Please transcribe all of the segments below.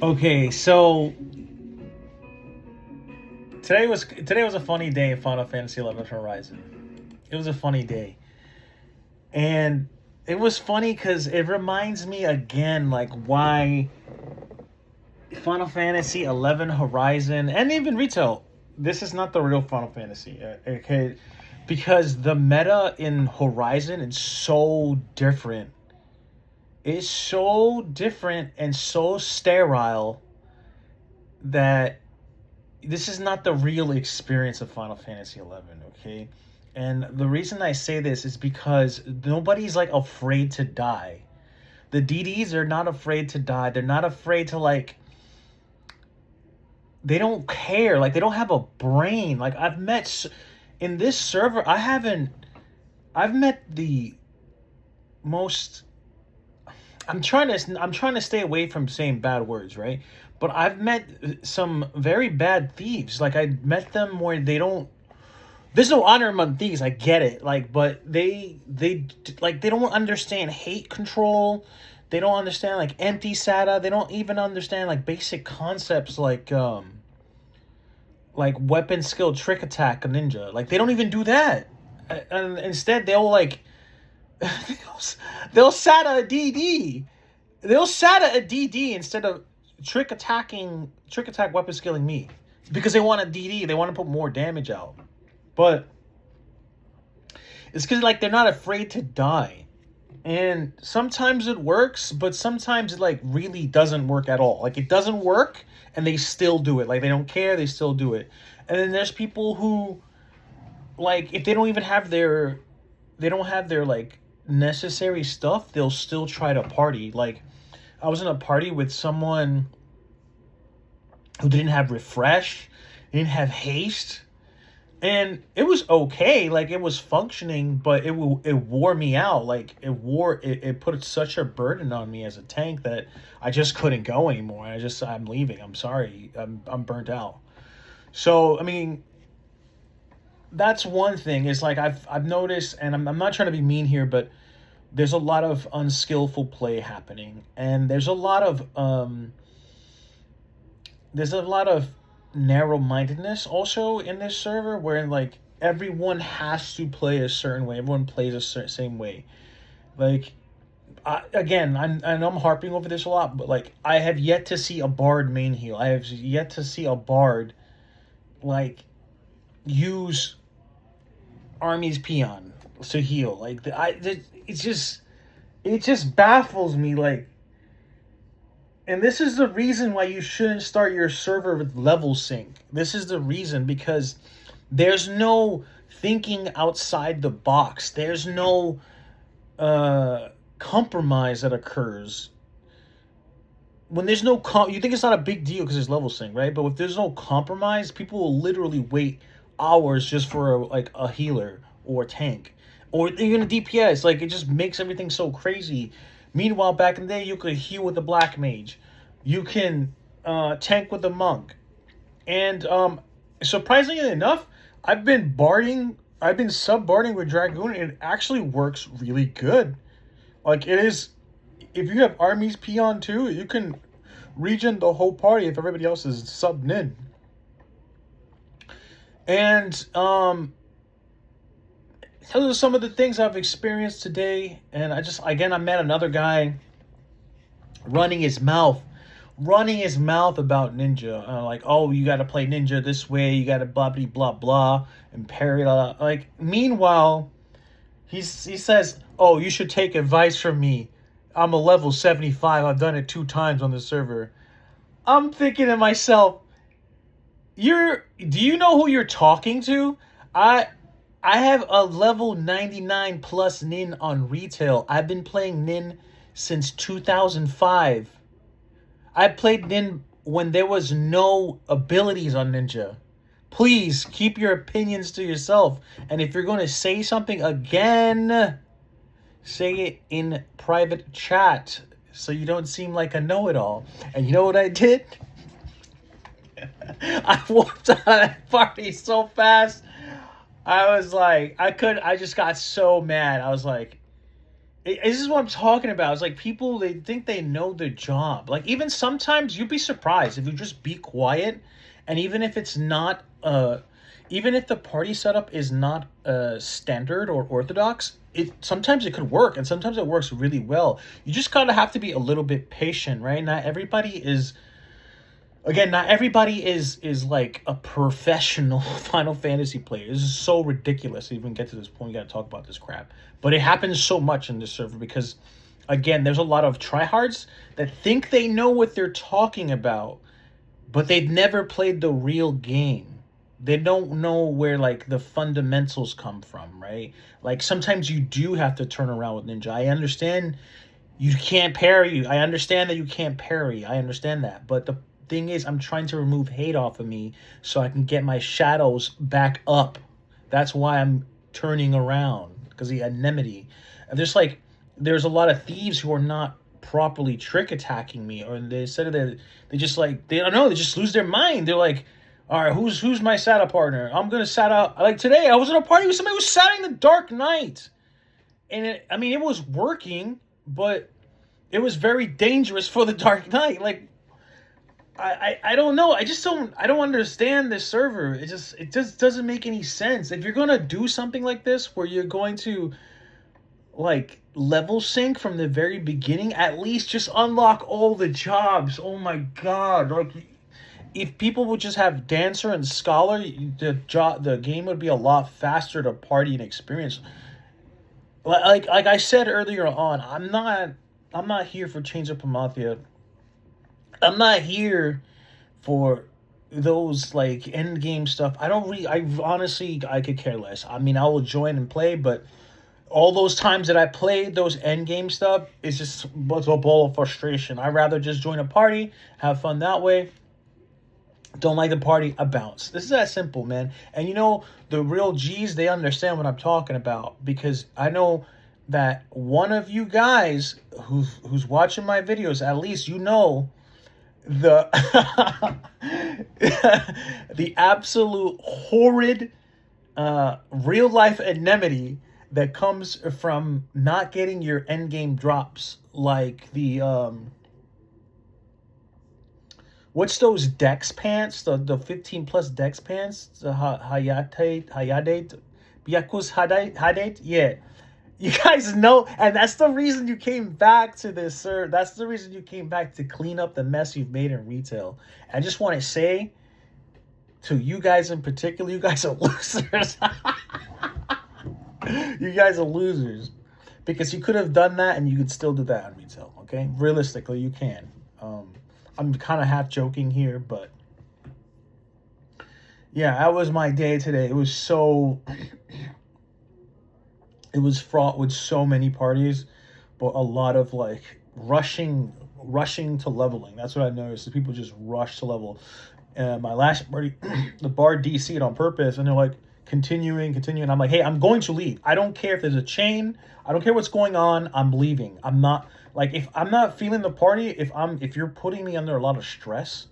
Okay, so today was a funny day in Final Fantasy 11 Horizon. It was a funny day, and it was funny because it reminds me again like why Final Fantasy 11 Horizon and even retail. This is not the real Final Fantasy, okay? Because the meta in Horizon is so different. It's so different and so sterile that this is not the real experience of Final Fantasy 11, okay? And the reason I say this is because nobody's like afraid to die. The DDs are not afraid to die. They're not afraid to like they don't care. Like they don't have a brain. Like in this server, I've met the most I'm trying to stay away from saying bad words, right? But I've met some very bad thieves. Like I met them where they don't. There's no honor among thieves. I get it. Like, but they don't understand hate control. They don't understand like empty SATA. They don't even understand like basic concepts like weapon skill trick attack a ninja. Like they don't even do that. And instead they'll like they'll SATA a DD. They'll SATA a DD instead of trick attack weapon skilling me because they want a DD. They want to put more damage out, but it's because like they're not afraid to die, and sometimes it works, but sometimes it like really doesn't work at all. Like it doesn't work, and they still do it. Like they don't care, they still do it. And then there's people who like if they don't have their like necessary stuff, they'll still try to party. Like I was in a party with someone who didn't have refresh, didn't have haste, and it was okay. Like it was functioning, but it wore me out. Like it put such a burden on me as a tank that I just couldn't go anymore. I'm leaving. I'm sorry. I'm burnt out. So I mean, that's one thing. Is like I've noticed, and I'm not trying to be mean here, but there's a lot of unskillful play happening, and there's a lot of narrow-mindedness also in this server, where like everyone has to play a certain way. Everyone plays same way. Like I know I'm harping over this a lot, but like I have yet to see a bard main heal. I have yet to see a bard like use army's peon to heal. Like it just baffles me. Like, and this is the reason why you shouldn't start your server with level sync. This is the reason because there's no thinking outside the box. There's no compromise that occurs when there's no you think it's not a big deal because there's level sync, right? But if there's no compromise, people will literally wait hours just for like a healer or a tank or even a DPS. Like it just makes everything so crazy. Meanwhile, back in the day, you could heal with a black mage, you can tank with a monk, and surprisingly enough, I've been sub barding with Dragoon, and it actually works really good. Like it is, if you have armies peon too, you can regen the whole party if everybody else is subbed in. And those are some of the things I've experienced today. And I met another guy running his mouth, about Ninja. Like, oh, you got to play Ninja this way. You got to blah blah blah blah and parry. Like, meanwhile, he says, oh, you should take advice from me. I'm a level 75. I've done it 2 times on the server. I'm thinking to myself, do you know who you're talking to? I have a level 99 plus Nin on retail. I've been playing Nin since 2005. I played Nin when there was no abilities on Ninja. Please keep your opinions to yourself. And if you're going to say something again, say it in private chat so you don't seem like a know-it-all. And you know what I did? I walked out of that party so fast. I was like, I just got so mad. I was like, This is what I'm talking about. It's like people, they think they know their job. Like even sometimes you'd be surprised if you just be quiet, and even if it's not even if the party setup is not standard or orthodox, it sometimes it could work, and sometimes it works really well. You just kind of have to be a little bit patient, right? Not everybody is, again, not everybody is like a professional Final Fantasy player. This is so ridiculous to even get to this point. We got to talk about this crap, but it happens so much in this server because, again, there's a lot of tryhards that think they know what they're talking about, but they've never played the real game. They don't know where like the fundamentals come from, right? Like sometimes you do have to turn around with ninja. I understand you can't parry. I understand that you can't parry. I understand that. But the thing is, I'm trying to remove hate off of me so I can get my shadows back up. That's why I'm turning around, because the enmity. And there's a lot of thieves who are not properly trick attacking me, or they said that they just like, they don't know, they just lose their mind. They're like, all right, who's my SATA partner? I'm gonna SATA. Like today, I was in a party with somebody who was SATing the Dark Knight, and it was working, but it was very dangerous for the Dark Knight. Like, I don't know. I don't understand this server. It just doesn't make any sense. If you're gonna do something like this, where you're going to like level sync from the very beginning, at least just unlock all the jobs. Oh my god! Like, if people would just have Dancer and Scholar, the game would be a lot faster to party and experience. Like I said earlier on, I'm not here for Chains of Mafia. I'm not here for those like end game stuff. I don't really. I honestly, I could care less. I mean, I will join and play, but all those times that I played those end game stuff, it's a ball of frustration. I'd rather just join a party, have fun that way. Don't like the party, I bounce. This is that simple, man. And you know, the real G's, they understand what I'm talking about, because I know that one of you guys who's watching my videos, at least you know the the absolute horrid real life enmity that comes from not getting your end game drops, like the what's those Dex pants? The 15 plus Dex pants? The Hayate Byaku's Hadate? Yeah. You guys know, and that's the reason you came back to this, sir. That's the reason you came back, to clean up the mess you've made in retail. I just want to say to you guys in particular, you guys are losers. You guys are losers. Because you could have done that and you could still do that on retail, okay? Realistically, you can. I'm kind of half joking here, but yeah, that was my day today. It was so... it was fraught with so many parties, but a lot of like rushing to leveling. That's what I noticed. The people just rush to level. My last party, the bar DC'd on purpose, and they're like continuing. I'm like, hey, I'm going to leave. I don't care if there's a chain. I don't care what's going on. I'm leaving. I'm not like, if I'm not feeling the party, if you're putting me under a lot of stress,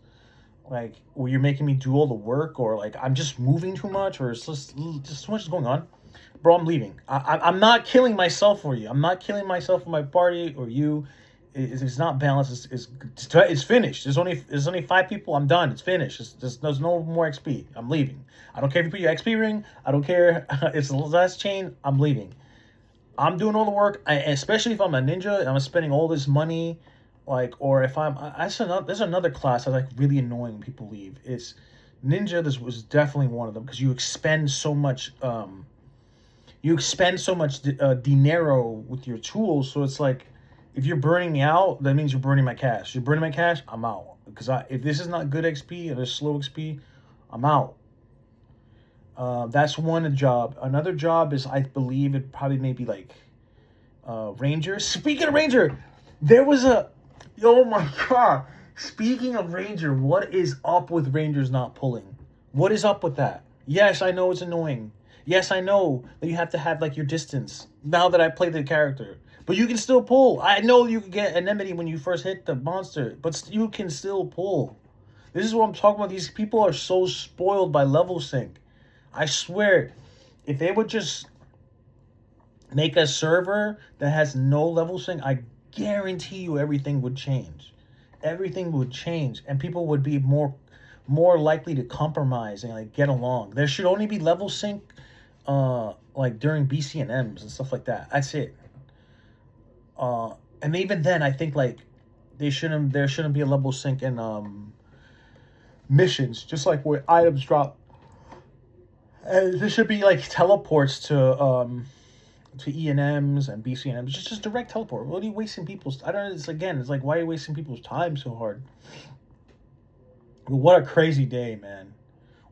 like where you're making me do all the work, or like I'm just moving too much, or it's just too much is going on, bro, I'm leaving. I'm not killing myself for you. I'm not killing myself for my party or you. It's not balanced. It's finished. There's only 5 people. I'm done. It's finished. There's no more XP. I'm leaving. I don't care if you put your XP ring. I don't care. It's the last chain. I'm leaving. I'm doing all the work. Especially if I'm a ninja and I'm spending all this money, like, or if there's another class that's like really annoying when people leave. It's ninja. This was definitely one of them, because you expend so much. You expend so much dinero with your tools, so it's like, if you're burning me out, that means you're burning my cash. You're burning my cash, I'm out. Because if this is not good XP, or this slow XP, I'm out. That's one job. Another job is, I believe it probably maybe like Ranger. Speaking of Ranger, there was oh my god. Speaking of Ranger, what is up with Rangers not pulling? What is up with that? Yes, I know it's annoying. Yes, I know that you have to have like your distance now that I play the character. But you can still pull. I know you can get enmity when you first hit the monster, but you can still pull. This is what I'm talking about. These people are so spoiled by level sync. I swear, if they would just Make a server that has no level sync, I guarantee you everything would change. Everything would change, and people would be more likely to compromise and like get along. There should only be level sync, like during BCNMs and stuff like that. That's it. And even then, I think like there shouldn't be a level sync in missions, just like where items drop. And there should be like teleports to ENMs and BCNMs. Just direct teleport. What are you wasting people's? I don't know. It's again. It's like, why are you wasting people's time so hard? But what a crazy day, man!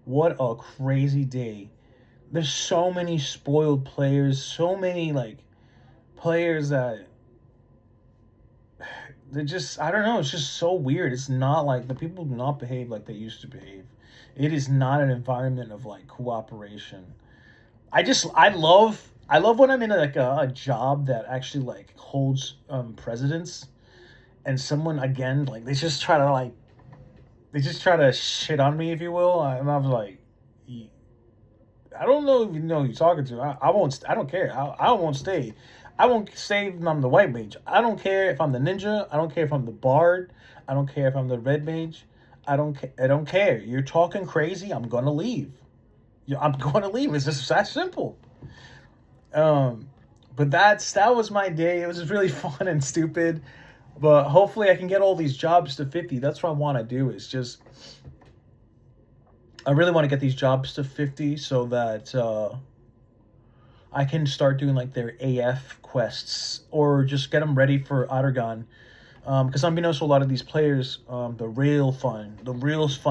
What a crazy day. There's so many spoiled players. So many like players that they're just, I don't know. It's just so weird. It's not like the people do not behave like they used to behave. It is not an environment of like cooperation. I love when I'm in like a job that actually like holds presidents, and someone again like they just try to shit on me, if you will, and I was like, I don't know if you know who you're talking to. I won't. I don't care. I won't stay. I won't stay if I'm the white mage. I don't care if I'm the ninja. I don't care if I'm the bard. I don't care if I'm the red mage. I don't care. You're talking crazy. I'm gonna leave. I'm going to leave. It's just that simple. But that was my day. It was just really fun and stupid. But hopefully I can get all these jobs to 50. That's what I want to do. Is just I really want to get these jobs to 50 so that I can start doing like their AF quests or just get them ready for Ottergon. Because unbeknownst to a lot of these players, the real fun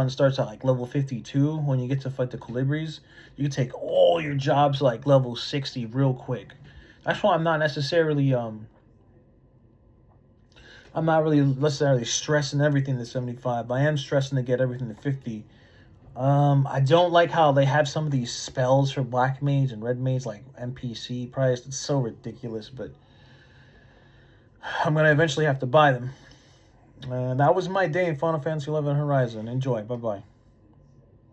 starts at like level 52 when you get to fight the Colibris. You can take all your jobs to like level 60 real quick. That's why I'm not necessarily stressing everything to 75. I am stressing to get everything to 50. I don't like how they have some of these spells for Black Mage and Red Mage like NPC priced. It's so ridiculous, but I'm going to eventually have to buy them. That was my day in Final Fantasy XI Horizon. Enjoy. Bye-bye.